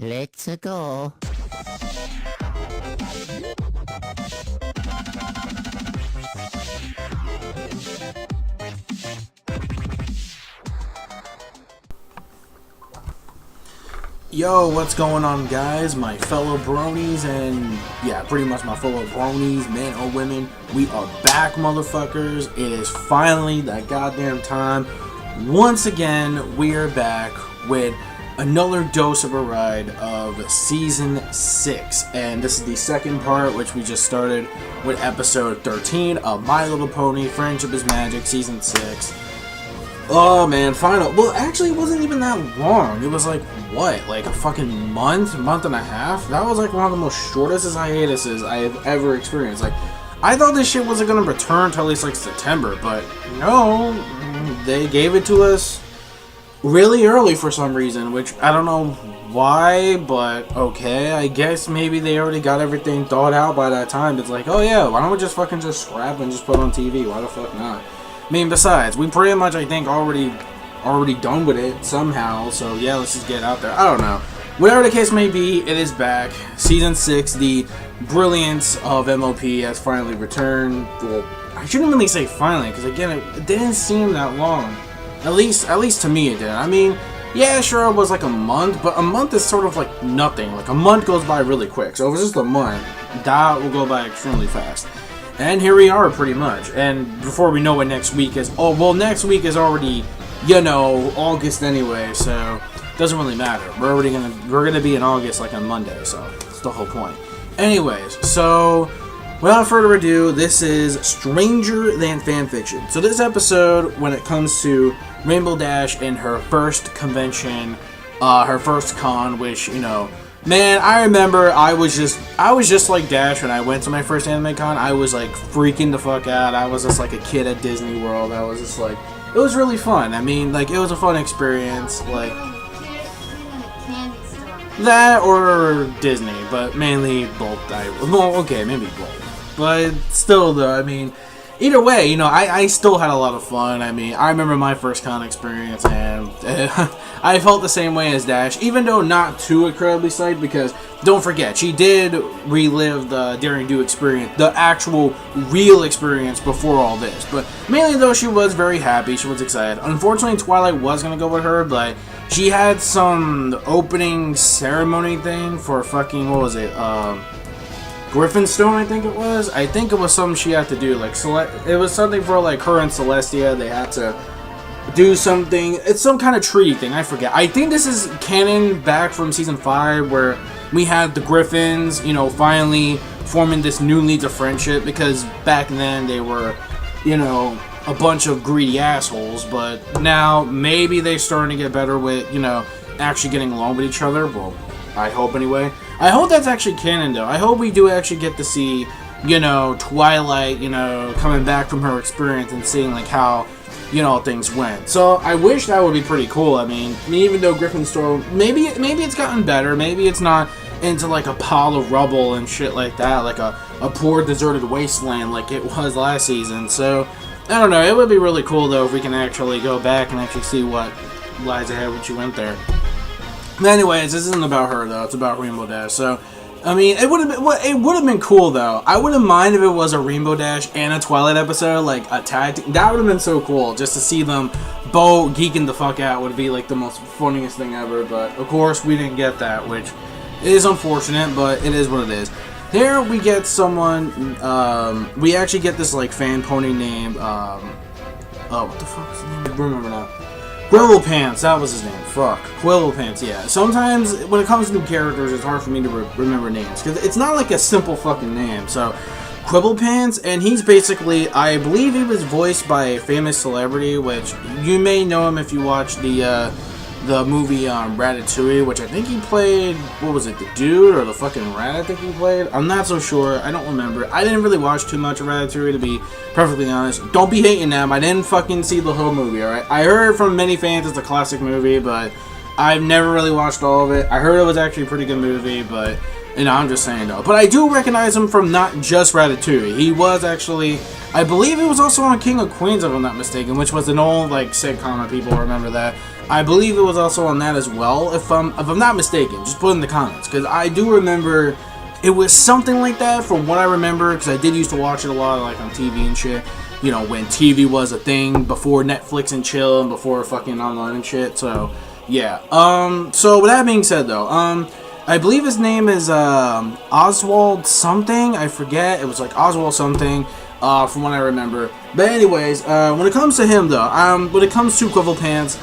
Let's go. Yo, what's going on, guys? My fellow bronies and yeah, pretty much my fellow bronies, men or women. We are back, motherfuckers. It is finally that goddamn time. Once again, we are back with another dose of a ride of season 6, and this is the second part, which we just started with episode 13 of My Little Pony Friendship is Magic season 6. Oh man, final. Well, actually, it wasn't even that long. It was like, what, like a fucking month and a half? That was like one of the most shortest hiatuses I have ever experienced. Like, I thought this shit wasn't gonna return till at least like September, but no, they gave it to us really early for some reason, which I don't know why, but okay, I guess maybe they already got everything thought out by that time. It's like, oh yeah, why don't we just fucking just scrap and just put on TV? Why the fuck not? I mean, besides, we pretty much, I think, already done with it somehow, so yeah, let's just get it out there. I don't know. Whatever the case may be, it is back. Season 6, the brilliance of MOP has finally returned. Well, I shouldn't really say finally, because again, it didn't seem that long. At least to me it did. I mean, yeah, sure, it was like a month, but a month is sort of like nothing. Like, a month goes by really quick, so if it's just a month, that will go by extremely fast. And here we are, pretty much. And before we know what next week is, oh, well, next week is already, you know, August anyway, so it doesn't really matter. We're gonna be in August, like, on Monday, so that's the whole point. Anyways, so without further ado, this is Stranger Than Fanfiction. So this episode, when it comes to Rainbow Dash and her first convention, her first con, which, you know, man, I remember I was just like Dash when I went to my first anime con. I was like freaking the fuck out. I was just like a kid at Disney World. I was just like, it was really fun. I mean, like, it was a fun experience. Like, that or Disney, but mainly both. Well, okay, maybe both. But still, though, I mean, either way, you know, I still had a lot of fun. I mean, I remember my first con experience, and I felt the same way as Dash, even though not too incredibly psyched, because don't forget, she did relive the Daring Do experience, the actual real experience before all this. But mainly, though, she was very happy, she was excited. Unfortunately, Twilight was going to go with her, but she had some opening ceremony thing for fucking, what was it, Griffinstone, I think it was. I think it was something she had to do. Like, it was something for, like, her and Celestia. They had to do something. It's some kind of treaty thing. I forget. I think this is canon back from season 5, where we had the Griffins, you know, finally forming this new League of Friendship, because back then they were, you know, a bunch of greedy assholes. But now maybe they're starting to get better with, you know, actually getting along with each other. Well, I hope anyway. I hope that's actually canon, though. I hope we do actually get to see, you know, Twilight, you know, coming back from her experience and seeing, like, how, you know, things went. So I wish that would be pretty cool. I mean, even though Griffinstone, maybe it's gotten better. Maybe it's not into, like, a pile of rubble and shit like that, like a poor deserted wasteland like it was last season. So I don't know. It would be really cool, though, if we can actually go back and actually see what lies ahead when she went there. Anyways, this isn't about her, though. It's about Rainbow Dash. So, I mean, it would have been cool, though. I wouldn't mind if it was a Rainbow Dash and a Twilight episode, like a tag team. That would have been so cool. Just to see them both geeking the fuck out would be like the most funniest thing ever. But of course, we didn't get that, which is unfortunate. But it is what it is. Here we get someone. We actually get this like fan pony named. Oh, what the fuck is his name? I don't remember now. Quibble Pants, that was his name. Fuck. Quibble Pants, yeah. Sometimes, when it comes to new characters, it's hard for me to remember names, because it's not like a simple fucking name. So, Quibble Pants, and he's basically, I believe he was voiced by a famous celebrity, which you may know him if you watch the movie Ratatouille, which I think he played, what was it, the dude or the fucking rat I think he played? I'm not so sure, I don't remember. I didn't really watch too much of Ratatouille, to be perfectly honest. Don't be hating them, I didn't fucking see the whole movie, alright? I heard from many fans it's a classic movie, but I've never really watched all of it. I heard it was actually a pretty good movie, but, you know, I'm just saying though. But I do recognize him from not just Ratatouille. He was actually, I believe he was also on King of Queens, if I'm not mistaken, which was an old, like, sitcom, if people remember that. I believe it was also on that as well, if I'm not mistaken. Just put it in the comments, because I do remember it was something like that from what I remember, because I did used to watch it a lot, like on TV and shit. You know, when TV was a thing, before Netflix and chill, and before fucking online and shit. So yeah. So with that being said, though, I believe his name is Oswald something. I forget. It was like Oswald something. From what I remember. But anyways, when it comes to him, though, when it comes to Quivel Pants,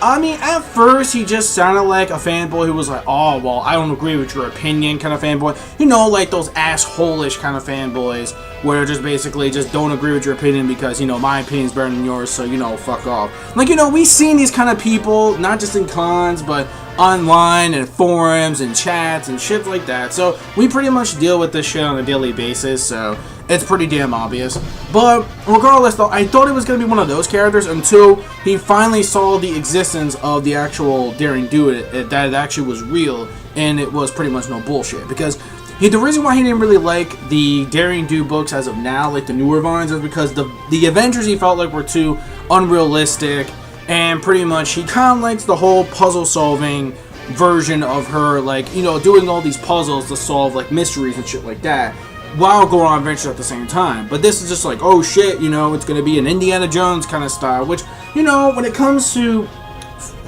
I mean, at first, he just sounded like a fanboy who was like, oh, well, I don't agree with your opinion kind of fanboy. You know, like those asshole-ish kind of fanboys where just basically just don't agree with your opinion because, you know, my opinion's better than yours, so, you know, fuck off. Like, you know, we've seen these kind of people, not just in cons, but online and forums and chats and shit like that. So, we pretty much deal with this shit on a daily basis, so it's pretty damn obvious. But regardless, though, I thought it was going to be one of those characters until he finally saw the existence of the actual Daring Do that it actually was real, and it was pretty much no bullshit. Because the reason why he didn't really like the Daring Do books as of now, like the newer vines, is because the Avengers he felt like were too unrealistic, and pretty much he kind of likes the whole puzzle solving version of her, like, you know, doing all these puzzles to solve like mysteries and shit like that, while going on adventures at the same time. But this is just like, oh shit, you know, it's gonna be an Indiana Jones kind of style, which, you know, when it comes to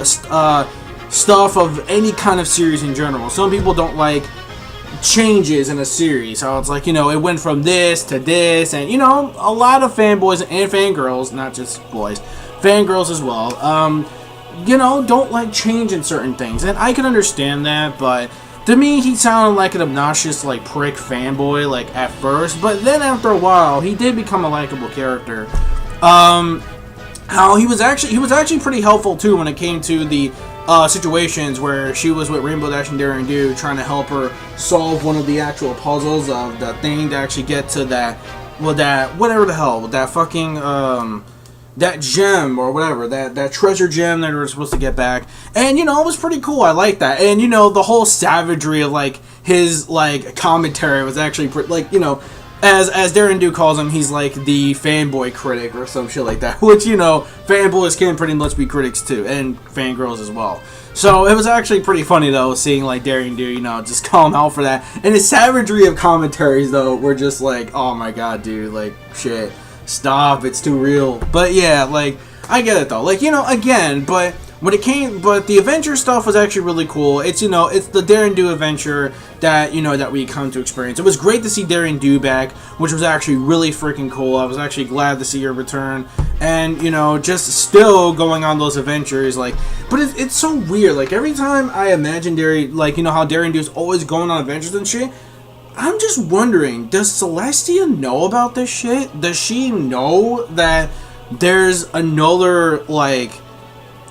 stuff of any kind of series in general, some people don't like changes in a series. So it's like, you know, it went from this to this, and, you know, a lot of fanboys and fangirls, not just boys, fangirls as well, you know, don't like change in certain things, and I can understand that. But to me, he sounded like an obnoxious, like, prick fanboy, like, at first. But then after a while, he did become a likable character. How he was actually pretty helpful, too, when it came to the situations where she was with Rainbow Dash and Daring Do, trying to help her solve one of the actual puzzles of the thing to actually get to that, well, that, whatever the hell, that fucking, that gem or whatever, that treasure gem that we were supposed to get back. And, you know, it was pretty cool. I like that. And, you know, the whole savagery of, like, his, like, commentary was actually like, you know, as Daring Do calls him, he's like the fanboy critic or some shit like that, which, you know, fanboys can pretty much be critics too, and fangirls as well. So it was actually pretty funny, though, seeing like Daring Do, you know, just call him out for that. And his savagery of commentaries, though, were just like, oh my god, dude, like, shit, stop, it's too real. But yeah, like, I get it though, like, you know, again, but the adventure stuff was actually really cool. It's, you know, it's the Daring Do adventure that, you know, that we come to experience. It was great to see Daring Do back, which was actually really freaking cool. I was actually glad to see her return, and, you know, just still going on those adventures, like, but it's so weird, like, every time I imagine like, you know, how Daring Do is always going on adventures and shit, I'm just wondering, does Celestia know about this shit? Does she know that there's another, like,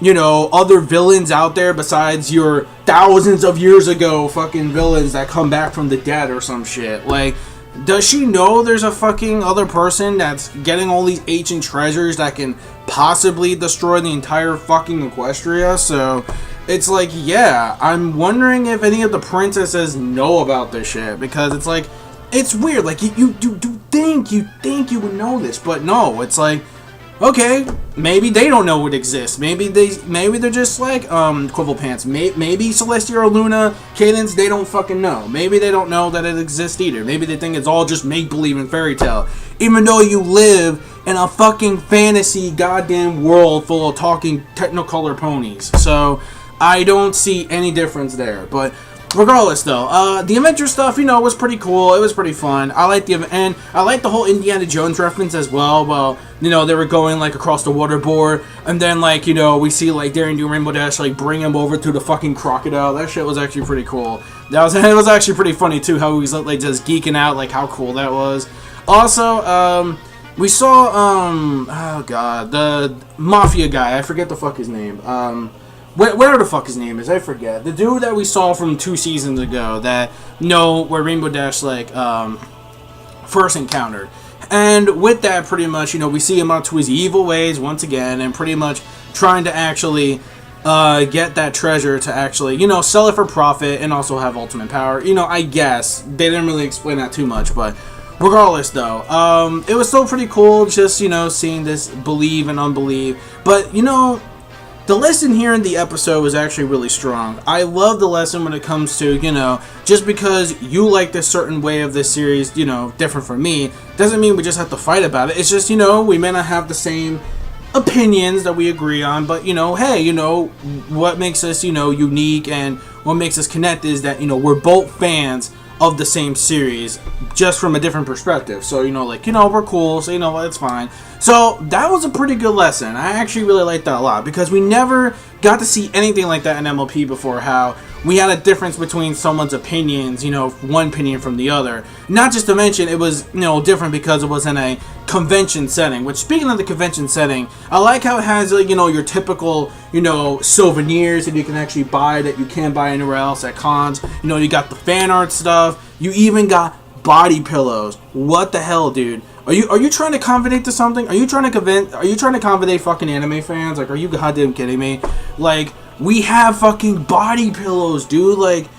you know, other villains out there besides your thousands of years ago fucking villains that come back from the dead or some shit? Like, does she know there's a fucking other person that's getting all these ancient treasures that can possibly destroy the entire fucking Equestria? So it's like, yeah, I'm wondering if any of the princesses know about this shit, because it's like, it's weird. Like, you think you would know this, but no, it's like, okay, maybe they don't know it exists. Maybe they're just like Quivel Pants. Maybe Celestia or Luna, Cadence, they don't fucking know. Maybe they don't know that it exists either. Maybe they think it's all just make-believe and fairy tale, even though you live in a fucking fantasy goddamn world full of talking Technicolor ponies. So I don't see any difference there. But regardless, though, the adventure stuff, you know, was pretty cool. It was pretty fun. I liked the whole Indiana Jones reference as well. Well, you know, they were going, like, across the waterboard, and then, like, you know, we see, like, Daring Do Rainbow Dash, like, bring him over to the fucking crocodile. That shit was actually pretty cool. It was actually pretty funny, too, how he was, like, just geeking out, like, how cool that was. Also, we saw, oh, God, the Mafia guy. I forget the fuck his name. Whatever the fuck his name is, I forget. The dude that we saw from 2 seasons ago, that, you know, where Rainbow Dash, like, first encountered. And with that, pretty much, you know, we see him out to his evil ways once again, and pretty much trying to actually get that treasure to actually, you know, sell it for profit and also have ultimate power. You know, I guess. They didn't really explain that too much, but regardless, though, it was still pretty cool just, you know, seeing this believe and unbelieve. But, you know, the lesson here in the episode was actually really strong. I love the lesson when it comes to, you know, just because you like this certain way of this series, you know, different from me, doesn't mean we just have to fight about it. It's just, you know, we may not have the same opinions that we agree on, but, you know, hey, you know, what makes us, you know, unique and what makes us connect is that, you know, we're both fans of the same series, just from a different perspective. So, you know, like, you know, we're cool, so, you know, it's fine. So, that was a pretty good lesson. I actually really liked that a lot, because we never got to see anything like that in MLP before, how we had a difference between someone's opinions, you know, one opinion from the other. Not just to mention, it was, you know, different because it was in a convention setting, which, speaking of the convention setting, I like how it has, like, you know, your typical, you know, souvenirs that you can actually buy that you can't buy anywhere else at cons. You know, you got the fan art stuff, you even got body pillows. What the hell, dude? Are you trying to convey to something? Are you trying to convey fucking anime fans? Like, are you goddamn kidding me? Like, we have fucking body pillows, dude. Like,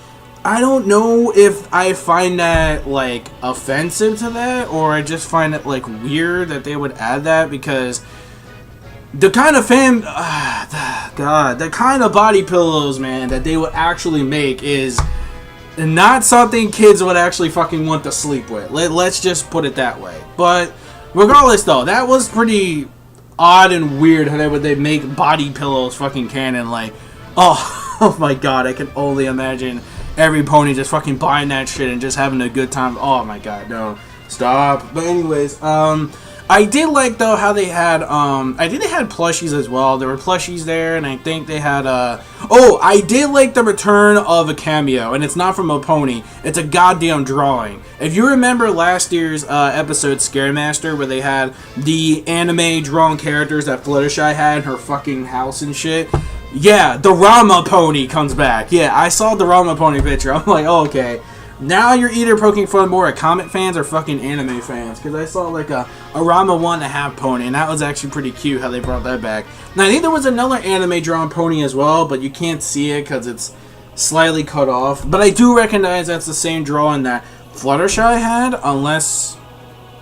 I don't know if I find that, like, offensive to that, or I just find it, like, weird that they would add that, because the kind of the kind of body pillows, man, that they would actually make is not something kids would actually fucking want to sleep with. Let's just put it that way. But regardless, though, that was pretty odd and weird how they make body pillows fucking canon. Like, oh my god, I can only imagine every pony just fucking buying that shit and just having a good time. Oh my god, no, stop. But anyways, I did like, though, how they had, I think they had plushies as well. There were plushies there, and I think they had, oh, I did like the return of a cameo, and it's not from a pony. It's a goddamn drawing. If you remember last year's episode, Scare Master, where they had the anime drawn characters that Fluttershy had in her fucking house and shit, yeah, the Rama pony comes back. Yeah, I saw the Rama pony picture. I'm like, oh, okay. Now you're either poking fun more at comic fans or fucking anime fans, because I saw like a Rama 1.5 pony, and that was actually pretty cute how they brought that back. Now I think there was another anime drawn pony as well, but you can't see it because it's slightly cut off. But I do recognize that's the same drawing that Fluttershy had, unless...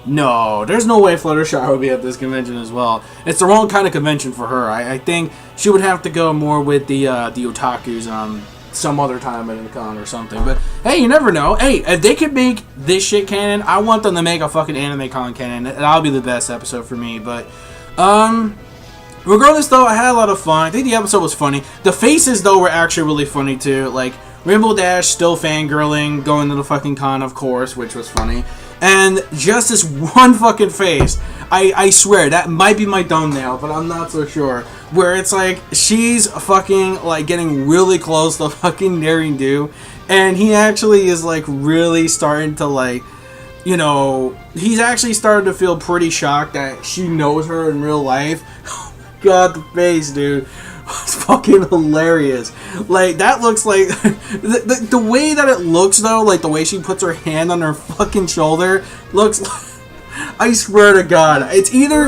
No, there's no way Fluttershy would be at this convention as well. It's the wrong kind of convention for her. I think she would have to go more with the otakus some other time at a con or something. But hey, you never know. Hey, if they could make this shit canon, I want them to make a fucking anime con canon. That'll be the best episode for me. But regardless, though, I had a lot of fun. I think the episode was funny. The faces, though, were actually really funny too. Like Rainbow Dash still fangirling, going to the fucking con, of course, which was funny. And just this one fucking face, I swear, that might be my thumbnail, but I'm not so sure, where it's like, she's fucking, like, getting really close to fucking Daring Do, and he actually is, like, really starting to, like, you know, he's actually starting to feel pretty shocked that she knows her in real life. Oh my god, the face, dude. It's fucking hilarious. Like, that looks like the way that it looks, though, like the way she puts her hand on her fucking shoulder, looks like, I swear to god, it's either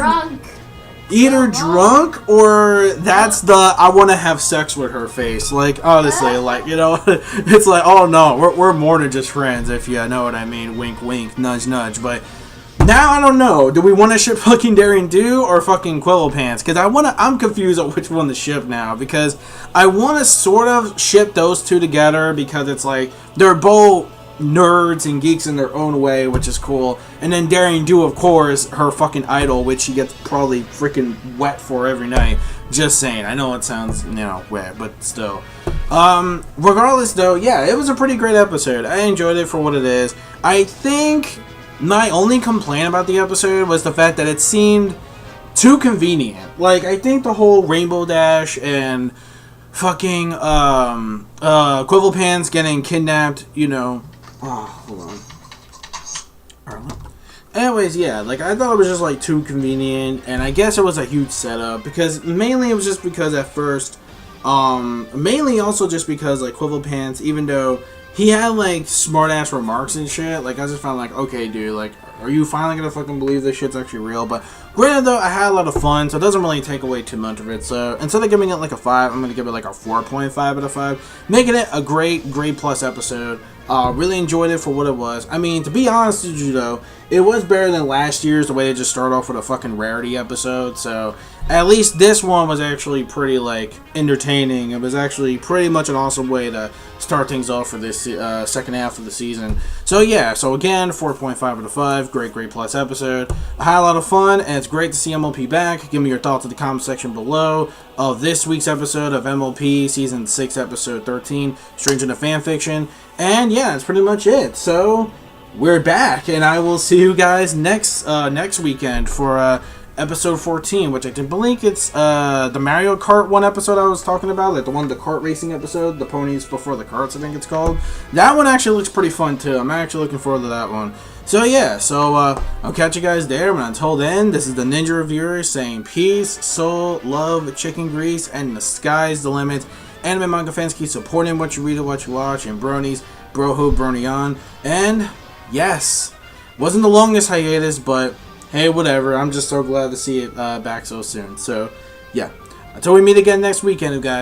drunk or that's the I want to have sex with her face. Like, honestly, like, you know, it's like, oh no, we're more than just friends, if you know what I mean. Wink wink, nudge nudge. But now I don't know. Do we want to ship fucking Daring Do or fucking Quill Pants? Because I'm confused on which one to ship now. Because I want to sort of ship those two together, because it's like they're both nerds and geeks in their own way, which is cool. And then Daring Do, of course, her fucking idol, which she gets probably freaking wet for every night. Just saying. I know it sounds, you know, wet, but still. Regardless, though, yeah, it was a pretty great episode. I enjoyed it for what it is. I think my only complaint about the episode was the fact that it seemed too convenient. Like, I think the whole Rainbow Dash and fucking Quill Pants getting kidnapped, you know. Oh, hold on. Anyways, yeah, like, I thought it was just, like, too convenient, and I guess it was a huge setup, because mainly it was just because at first, mainly also just because, like, Quill Pants, even though he had, like, smart-ass remarks and shit, like, I just found, like, okay, dude, like, are you finally gonna fucking believe this shit's actually real? But granted though, I had a lot of fun, so it doesn't really take away too much of it. So instead of giving it like a 5, I'm gonna give it like a 4.5 out of 5, making it a great plus episode. Really enjoyed it for what it was. I mean, to be honest with you though, it was better than last year's, the way they just started off with a fucking rarity episode. So at least this one was actually pretty like entertaining. It was actually pretty much an awesome way to start things off for this second half of the season. So yeah, so again, 4.5 out of 5, great plus episode. I had a lot of fun, and it's great to see MLP back. Give me your thoughts in the comment section below of this week's episode of MLP Season 6, Episode 13, Stranger Than Fanfiction. And yeah, that's pretty much it. So we're back, and I will see you guys next weekend for episode 14, which I believe it's the Mario Kart one episode I was talking about, like the kart racing episode, the ponies before the carts, I think it's called. That one actually looks pretty fun too. I'm actually looking forward to that one. So yeah, I'll catch you guys there, but until then, this is the Ninja Reviewer saying peace, soul, love, chicken grease, and the sky's the limit. Anime manga fans, keep supporting what you read and what you watch, and bronies, broho, brony on. And yes, wasn't the longest hiatus, but hey, whatever. I'm just so glad to see it back so soon. So yeah, until we meet again next weekend, guys.